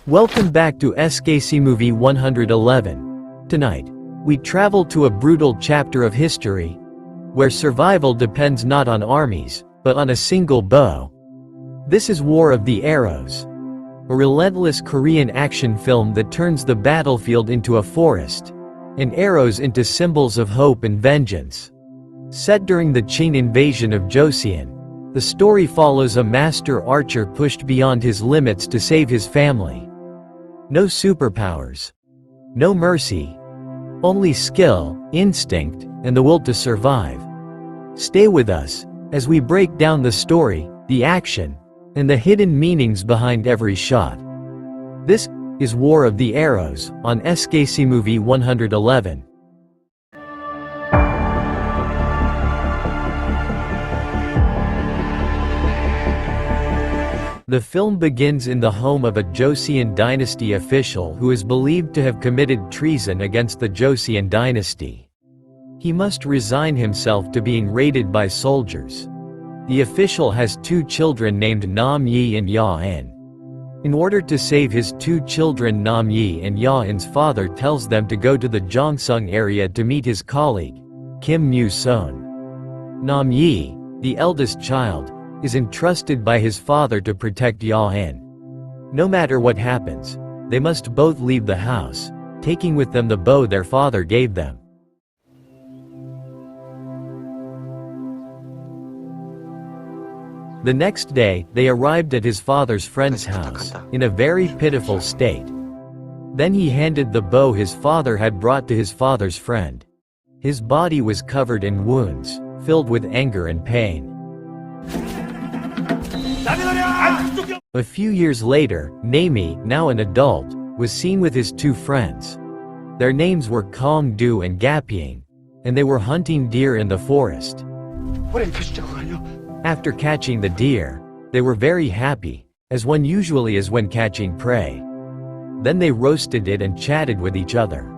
Welcome back to SKC Movie 111. Tonight, we travel to a brutal chapter of history, where survival depends not on armies, but on a single bow. This is War of the Arrows, a relentless Korean action film that turns the battlefield into a forest, and arrows into symbols of hope and vengeance. Set during the Qing invasion of Joseon, the story follows a master archer pushed beyond his limits to save his family. No superpowers. No mercy. Only skill, instinct, and the will to survive. Stay with us as we break down the story, the action, and the hidden meanings behind every shot. This is War of the Arrows on SKC Movie 111. The film begins in the home of a Joseon dynasty official who is believed to have committed treason against the Joseon dynasty. He must resign himself to being raided by soldiers. The official has two children named Nam Yi and Ya-in. In order to save his two children, Nam Yi and Ya-in's father tells them to go to the Gyeongsang area to meet his colleague, Kim Mu-son. Nam Yi, the eldest child, is entrusted by his father to protect Ya-in. No matter what happens, they must both leave the house, taking with them the bow their father gave them. The next day, they arrived at his father's friend's house, in a very pitiful state. Then he handed the bow his father had brought to his father's friend. His body was covered in wounds, filled with anger and pain. A few years later, Nami, now an adult, was seen with his two friends. Their names were Kong-du and Gapying, and they were hunting deer in the forest. After catching the deer, they were very happy, as one usually is when catching prey. Then they roasted it and chatted with each other.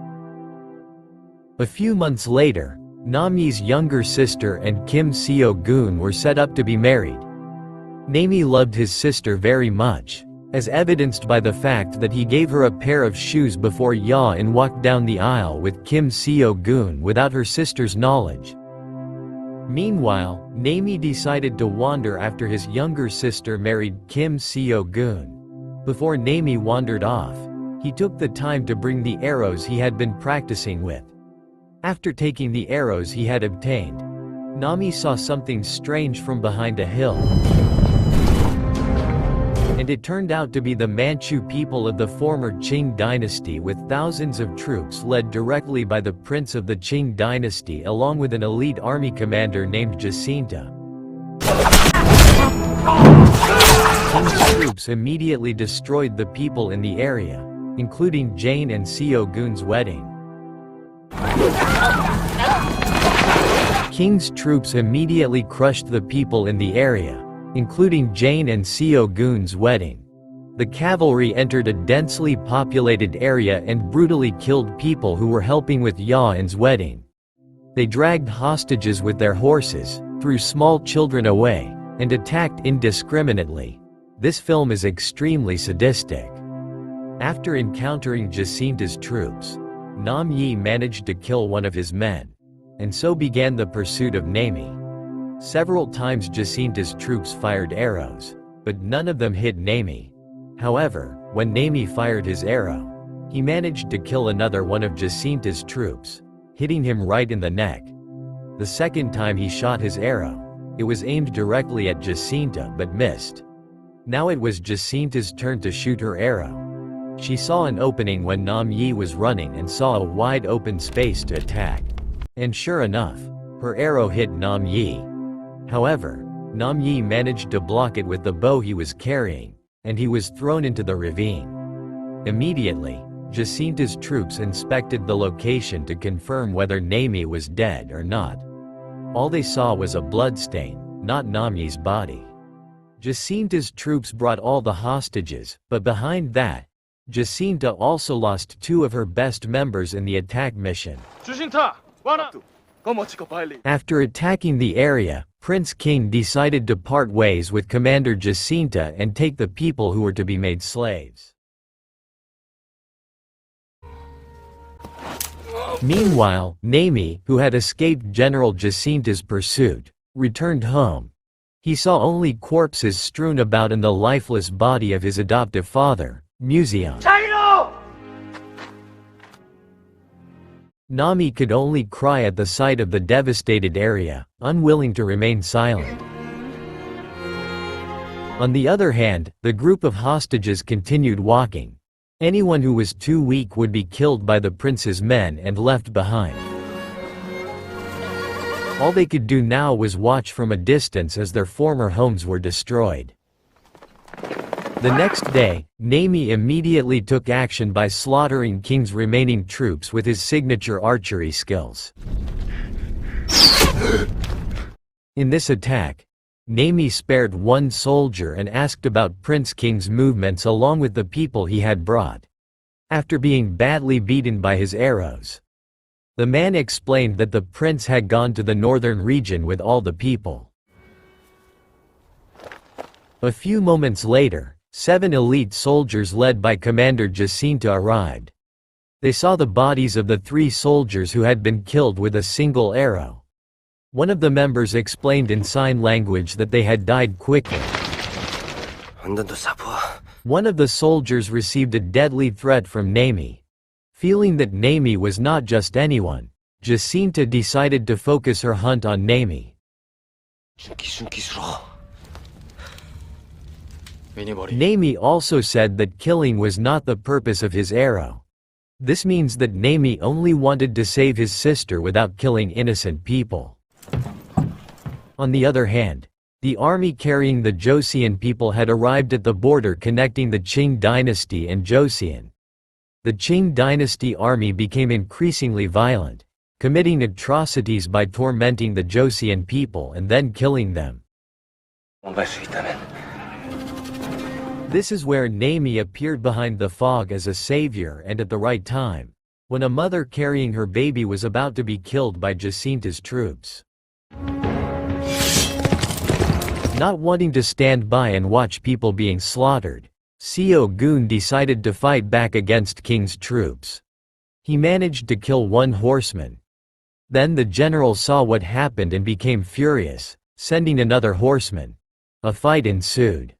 A few months later, Nami's younger sister and Kim Seo-gun were set up to be married. Nami loved his sister very much, as evidenced by the fact that he gave her a pair of shoes before Ya-in walked down the aisle with Kim Seo-gun without her sister's knowledge. Meanwhile, Nami decided to wander after his younger sister married Kim Seo-gun. Before Nami wandered off, he took the time to bring the arrows he had been practicing with. After taking the arrows he had obtained, Nami saw something strange from behind a hill. And it turned out to be the Manchu people of the former Qing dynasty, with thousands of troops led directly by the prince of the Qing dynasty along with an elite army commander named Jacinta. Qing's troops immediately destroyed the people in the area, including Jane and Seo-gun's wedding. King's troops immediately crushed the people in the area, including Jane and Seo-gun's wedding. The cavalry entered a densely populated area and brutally killed people who were helping with Ya-in's wedding. They dragged hostages with their horses, threw small children away, and attacked indiscriminately. This film is extremely sadistic. After encountering Jacinta's troops, Nam Yi managed to kill one of his men, and so began the pursuit of Nami. Several times Jacinta's troops fired arrows, but none of them hit Nami. However, when Nami fired his arrow, he managed to kill another one of Jacinta's troops, hitting him right in the neck. The second time he shot his arrow, it was aimed directly at Jacinta but missed. Now it was Jacinta's turn to shoot her arrow. She saw an opening when Nam Yi was running and saw a wide open space to attack. And sure enough, her arrow hit Nam Yi. However, Nam Yi managed to block it with the bow he was carrying, and he was thrown into the ravine. Immediately, Jacinta's troops inspected the location to confirm whether Nami was dead or not. All they saw was a bloodstain, not Nam Yi's body. Jacinta's troops brought all the hostages, but behind that, Jacinta also lost two of her best members in the attack mission. After attacking the area, Prince King decided to part ways with Commander Jacinta and take the people who were to be made slaves. Meanwhile, Nami, who had escaped General Jacinta's pursuit, returned home. He saw only corpses strewn about and the lifeless body of his adoptive father, Museon. Nami could only cry at the sight of the devastated area, unwilling to remain silent. On the other hand, the group of hostages continued walking. Anyone who was too weak would be killed by the prince's men and left behind. All they could do now was watch from a distance as their former homes were destroyed. The next day, Nami immediately took action by slaughtering King's remaining troops with his signature archery skills. In this attack, Nami spared one soldier and asked about Prince King's movements along with the people he had brought. After being badly beaten by his arrows, the man explained that the prince had gone to the northern region with all the people. A few moments later, 7 elite soldiers led by Commander Jacinta arrived. They saw the bodies of the 3 soldiers who had been killed with a single arrow. One of the members explained in sign language that they had died quickly. One of the soldiers received a deadly threat from Nami. Feeling that Nami was not just anyone, Jacinta decided to focus her hunt on Nami. Nami also said that killing was not the purpose of his arrow. This means that Nami only wanted to save his sister without killing innocent people. On the other hand, the army carrying the Joseon people had arrived at the border connecting the Qing dynasty and Joseon. The Qing dynasty army became increasingly violent, committing atrocities by tormenting the Joseon people and then killing them. This is where Nami appeared behind the fog as a savior and at the right time, when a mother carrying her baby was about to be killed by Jacinta's troops. Not wanting to stand by and watch people being slaughtered, Seo-gun decided to fight back against King's troops. He managed to kill one horseman. Then the general saw what happened and became furious, sending another horseman. A fight ensued.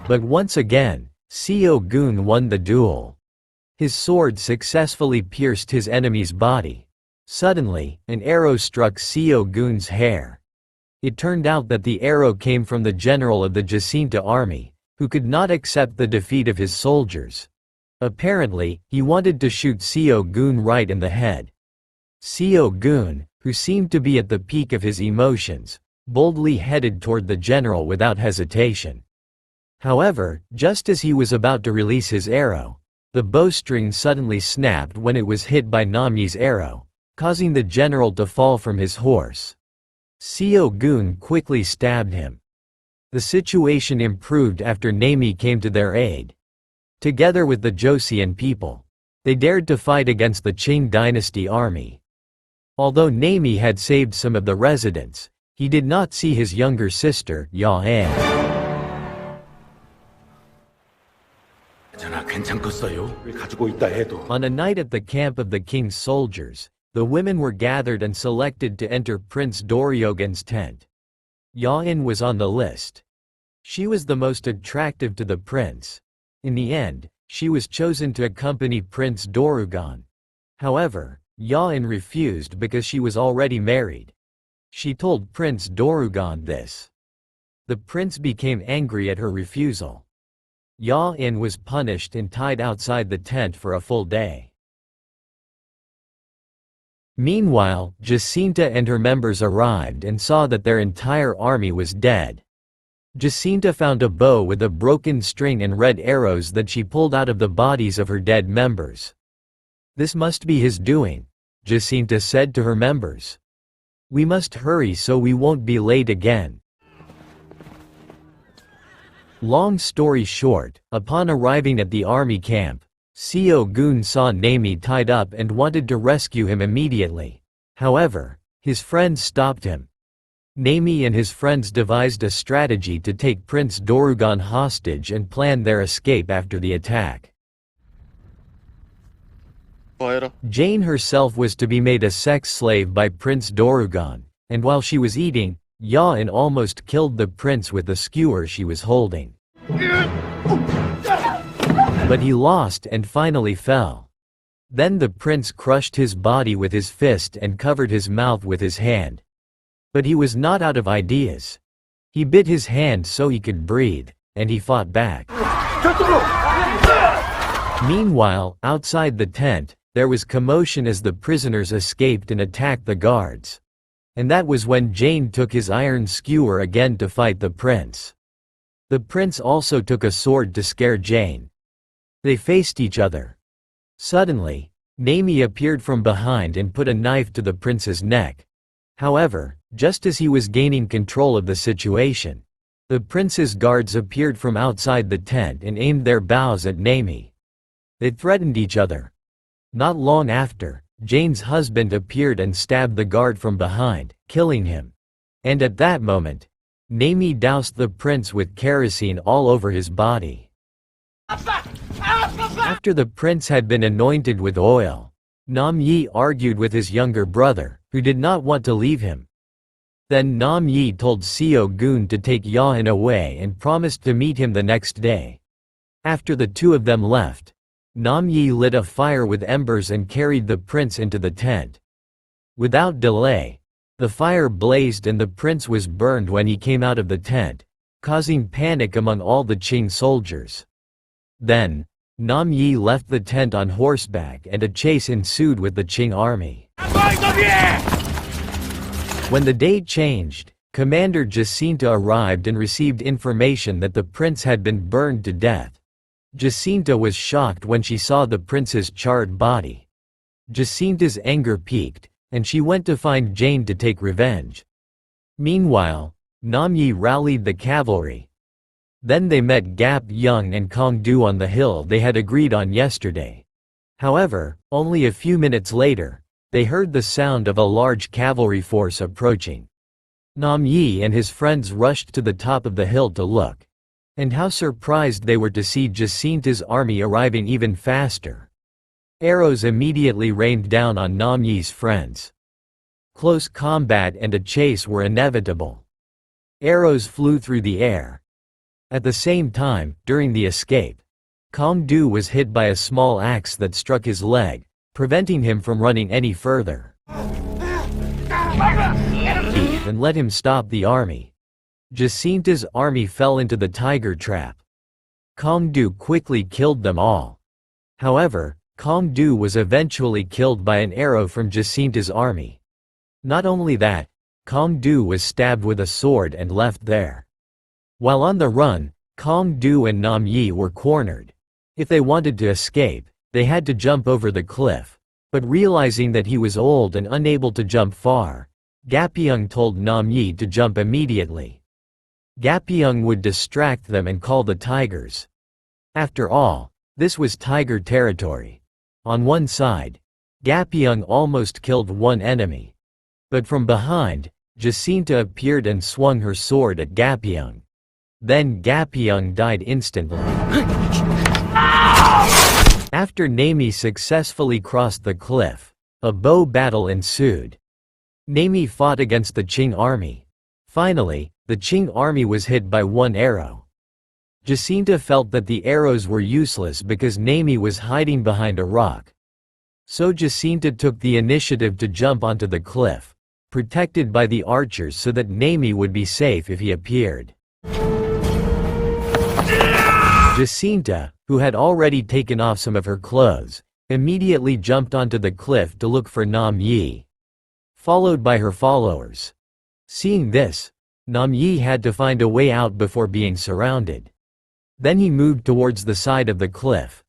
But once again, Seo-gun won the duel. His sword successfully pierced his enemy's body. Suddenly, an arrow struck Seo-gun's hair. It turned out that the arrow came from the general of the Jacinta army, who could not accept the defeat of his soldiers. Apparently, he wanted to shoot Seo-gun right in the head. Seo-gun, who seemed to be at the peak of his emotions, boldly headed toward the general without hesitation. However, just as he was about to release his arrow, the bowstring suddenly snapped when it was hit by Nami's arrow, causing the general to fall from his horse. Seo-gun quickly stabbed him. The situation improved after Nami came to their aid. Together with the Joseon people, they dared to fight against the Qing dynasty army. Although Nami had saved some of the residents, he did not see his younger sister, Ya-an. On a night at the camp of the king's soldiers, the women were gathered and selected to enter Prince Doryogan's tent. Ya-an was on the list. She was the most attractive to the prince. In the end, she was chosen to accompany Prince Doryogan. However, Ya-an refused because she was already married. She told Prince Doryogan this. The prince became angry at her refusal. Ya-an was punished and tied outside the tent for a full day. Meanwhile, Jacinta and her members arrived and saw that their entire army was dead. Jacinta found a bow with a broken string and red arrows that she pulled out of the bodies of her dead members. "This must be his doing," Jacinta said to her members. "We must hurry so we won't be late again." Long story short, upon arriving at the army camp, Seo-gun saw Nami tied up and wanted to rescue him immediately. However, his friends stopped him. Nami and his friends devised a strategy to take Prince Doryogan hostage and planned their escape after the attack. Jane herself was to be made a sex slave by Prince Dorugan, and while she was eating, Yain almost killed the prince with the skewer she was holding. But he lost and finally fell. Then the prince crushed his body with his fist and covered his mouth with his hand. But he was not out of ideas. He bit his hand so he could breathe, and he fought back. Meanwhile, outside the tent, there was commotion as the prisoners escaped and attacked the guards. And that was when Jane took his iron skewer again to fight the prince. The prince also took a sword to scare Jane. They faced each other. Suddenly, Nami appeared from behind and put a knife to the prince's neck. However, just as he was gaining control of the situation, the prince's guards appeared from outside the tent and aimed their bows at Nami. They threatened each other. Not long after, Jane's husband appeared and stabbed the guard from behind, killing him. And at that moment, Nami doused the prince with kerosene all over his body. After the prince had been anointed with oil, Nam Yi argued with his younger brother, who did not want to leave him. Then Nam Yi told Seo Gun to take Yain away and promised to meet him the next day. After the two of them left, Nam Yi lit a fire with embers and carried the prince into the tent. Without delay, the fire blazed and the prince was burned when he came out of the tent, causing panic among all the Qing soldiers. Then, Nam Yi left the tent on horseback and a chase ensued with the Qing army. When the day changed, Commander Jacinta arrived and received information that the prince had been burned to death. Jacinta was shocked when she saw the prince's charred body. Jacinta's anger peaked, and she went to find Jane to take revenge. Meanwhile, Nam Yi rallied the cavalry. Then they met Gap Young and Kong Du on the hill they had agreed on yesterday. However, only a few minutes later, they heard the sound of a large cavalry force approaching. Nam Yi and his friends rushed to the top of the hill to look. And how surprised they were to see Jacinta's army arriving even faster. Arrows immediately rained down on Nam Yi's friends. Close combat and a chase were inevitable. Arrows flew through the air. At the same time, during the escape, Kong Du was hit by a small axe that struck his leg, preventing him from running any further. And let him stop the army. Jacinta's army fell into the tiger trap. Kong Du quickly killed them all. However, Kong Du was eventually killed by an arrow from Jacinta's army. Not only that, Kong Du was stabbed with a sword and left there. While on the run, Kong Du and Nam Yi were cornered. If they wanted to escape, they had to jump over the cliff. But realizing that he was old and unable to jump far, Gapyeong told Nam Yi to jump immediately. Gapyeong would distract them and call the tigers. After all, this was tiger territory. On one side, Gapyeong almost killed one enemy. But from behind, Jacinta appeared and swung her sword at Gapyeong. Then Gapyeong died instantly. After Nami successfully crossed the cliff, a bow battle ensued. Nami fought against the Qing army. Finally, the Qing army was hit by one arrow. Jacinta felt that the arrows were useless because Nami was hiding behind a rock. So Jacinta took the initiative to jump onto the cliff, protected by the archers so that Nami would be safe if he appeared. Jacinta, who had already taken off some of her clothes, immediately jumped onto the cliff to look for Nam Yi, followed by her followers. Seeing this, Nam Yi had to find a way out before being surrounded. Then he moved towards the side of the cliff,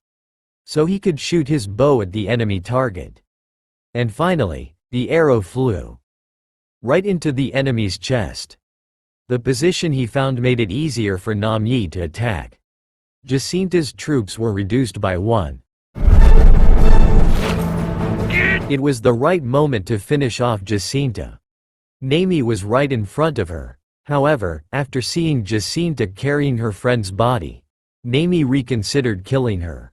so he could shoot his bow at the enemy target. And finally, the arrow flew right into the enemy's chest. The position he found made it easier for Nam Yi to attack. Jacinta's troops were reduced by one. It was the right moment to finish off Jacinta. Nami was right in front of her. However, after seeing Jacinta carrying her friend's body, Nami reconsidered killing her.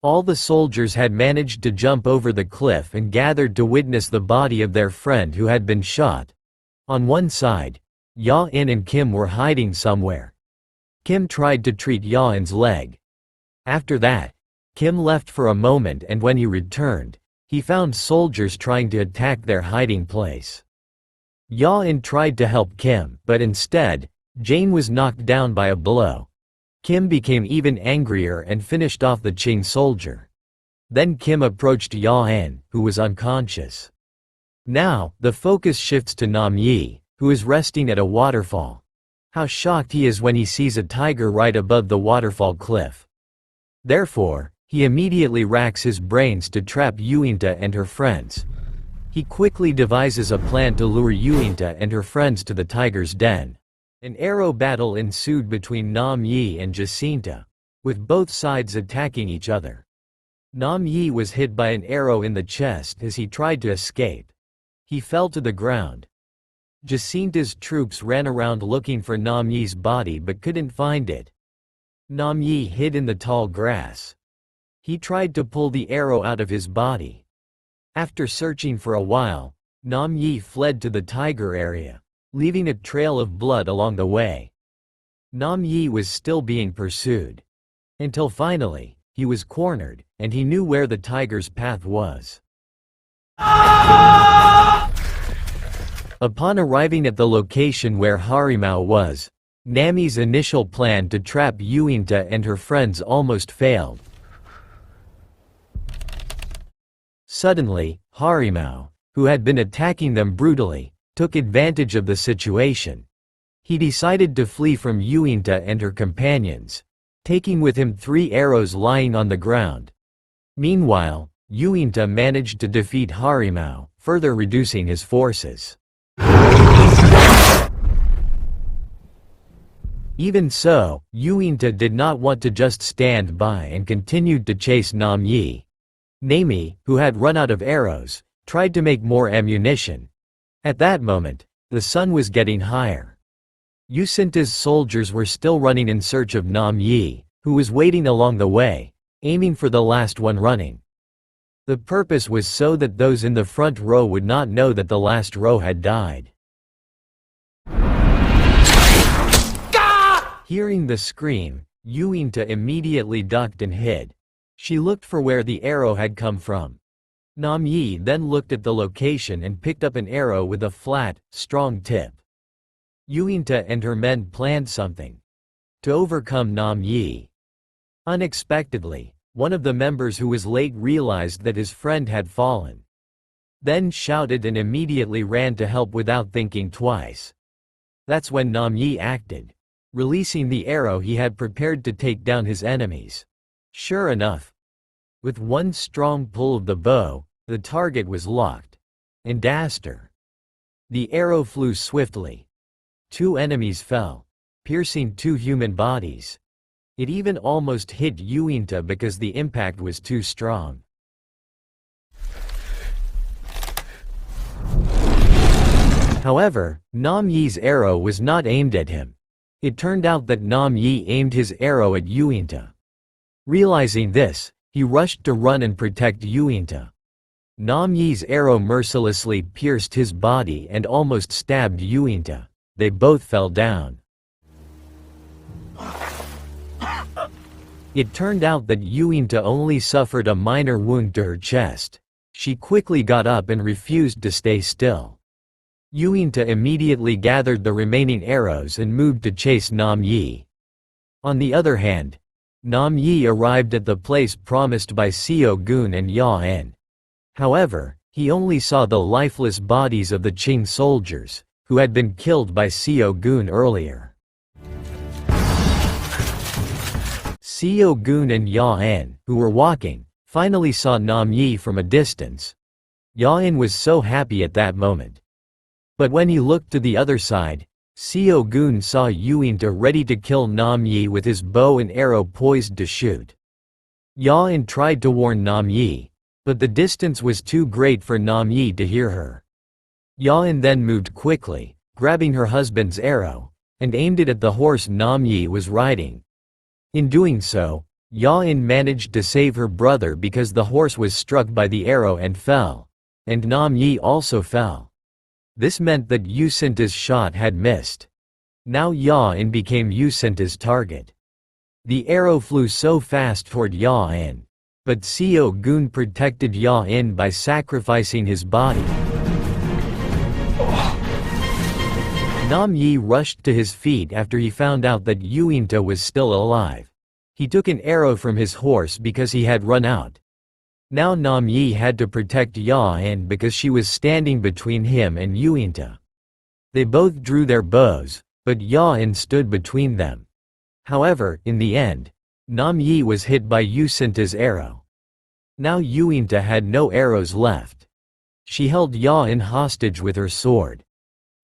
All the soldiers had managed to jump over the cliff and gathered to witness the body of their friend who had been shot. On one side, Ya-in and Kim were hiding somewhere. Kim tried to treat Ya-in's leg. After that, Kim left for a moment, and when he returned, he found soldiers trying to attack their hiding place. Ya-in tried to help Kim, but instead, Jane was knocked down by a blow. Kim became even angrier and finished off the Qing soldier. Then Kim approached Ya-in, who was unconscious. Now, the focus shifts to Nam Yi, who is resting at a waterfall. How shocked he is when he sees a tiger right above the waterfall cliff. Therefore, he immediately racks his brains to trap Yuinta and her friends. He quickly devises a plan to lure Yuinta and her friends to the tiger's den. An arrow battle ensued between Nam Yi and Jacinta, with both sides attacking each other. Nam Yi was hit by an arrow in the chest as he tried to escape. He fell to the ground. Jacinta's troops ran around looking for Nam Yi's body but couldn't find it. Nam Yi hid in the tall grass. He tried to pull the arrow out of his body. After searching for a while, Nam Yi fled to the tiger area, leaving a trail of blood along the way. Nam Yi was still being pursued. Until finally, he was cornered, and he knew where the tiger's path was. Upon arriving at the location where Harimau was, Nami's initial plan to trap Yuinta and her friends almost failed. Suddenly, Harimau, who had been attacking them brutally, took advantage of the situation. He decided to flee from Yuinta and her companions, taking with him 3 arrows lying on the ground. Meanwhile, Yuinta managed to defeat Harimau, further reducing his forces. Even so, Yuinta did not want to just stand by and continued to chase Nam Yi. Nami, who had run out of arrows, tried to make more ammunition. At that moment, the sun was getting higher. Yusinta's soldiers were still running in search of Nam Yi, who was waiting along the way, aiming for the last one running. The purpose was so that those in the front row would not know that the last row had died. Hearing the scream, Yuinta immediately ducked and hid. She looked for where the arrow had come from. Nam Yi then looked at the location and picked up an arrow with a flat, strong tip. Yuinta and her men planned something to overcome Nam Yi. Unexpectedly, one of the members who was late realized that his friend had fallen. Then shouted and immediately ran to help without thinking twice. That's when Nam Yi acted, releasing the arrow he had prepared to take down his enemies. Sure enough, with one strong pull of the bow, the target was locked. And Aster. The arrow flew swiftly. 2 enemies fell, piercing 2 human bodies. It even almost hit Yuinta because the impact was too strong. However, Nam Yi's arrow was not aimed at him. It turned out that Nam Yi aimed his arrow at Yuinta. Realizing this, he rushed to run and protect Yuinta. Nam Yi's arrow mercilessly pierced his body and almost stabbed Yuinta. They both fell down. It turned out that Yuinta only suffered a minor wound to her chest. She quickly got up and refused to stay still. Yuinta immediately gathered the remaining arrows and moved to chase Nam Yi. On the other hand, Nam Yi arrived at the place promised by Seo Gun and Ya-in. However, he only saw the lifeless bodies of the Qing soldiers, who had been killed by Seo Gun earlier. Seo Gun and Ya-in, who were walking, finally saw Nam Yi from a distance. Ya-in was so happy at that moment. But when he looked to the other side, Seo Gun saw Yuinta ready to kill Nam Yi with his bow and arrow poised to shoot. Ya-in tried to warn Nam Yi, but the distance was too great for Nam Yi to hear her. Ya-in then moved quickly, grabbing her husband's arrow, and aimed it at the horse Nam Yi was riding. In doing so, Ya-in managed to save her brother because the horse was struck by the arrow and fell. And Nam-yi also fell. This meant that Yusinta's shot had missed. Now Ya-in became Yusinta's target. The arrow flew so fast toward Ya-in. But Seo-gun protected Ya-in by sacrificing his body. Nam-yi rushed to his feet after he found out that Yuinta was still alive. He took an arrow from his horse because he had run out. Now Nam-yi had to protect Ya-in because she was standing between him and Yuinta. They both drew their bows, but Ya-in stood between them. However, in the end, Nam-yi was hit by Yusinta's arrow. Now Yuinta had no arrows left. She held Ya-in hostage with her sword.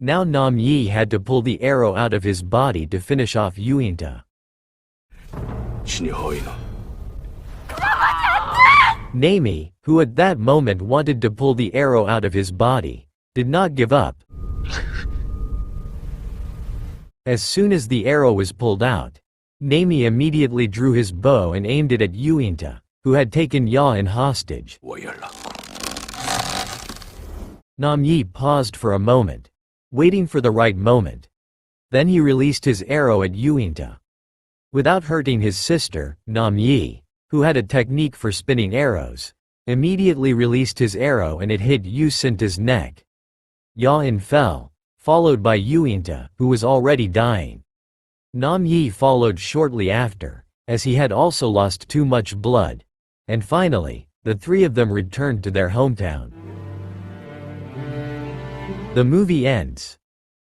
Now Nam-yi had to pull the arrow out of his body to finish off Yuinta. Nami, who at that moment wanted to pull the arrow out of his body, did not give up. As soon as the arrow was pulled out, Nami immediately drew his bow and aimed it at Yuinta, who had taken Ya-in hostage. Nam-yi paused for a moment, waiting for the right moment. Then he released his arrow at Yuinta. Without hurting his sister, Nam-yi, who had a technique for spinning arrows, immediately released his arrow and it hit Yusinta's neck. Ya-in fell, followed by Yuinta, who was already dying. Nam-yi followed shortly after, as he had also lost too much blood. And finally, the three of them returned to their hometown. The movie ends.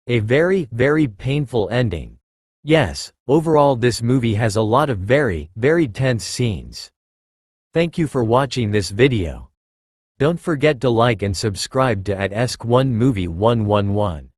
A very, very painful ending. Yes, overall this movie has a lot of very, very tense scenes. Thank you for watching this video. Don't forget to like and subscribe to @ESK1movie111.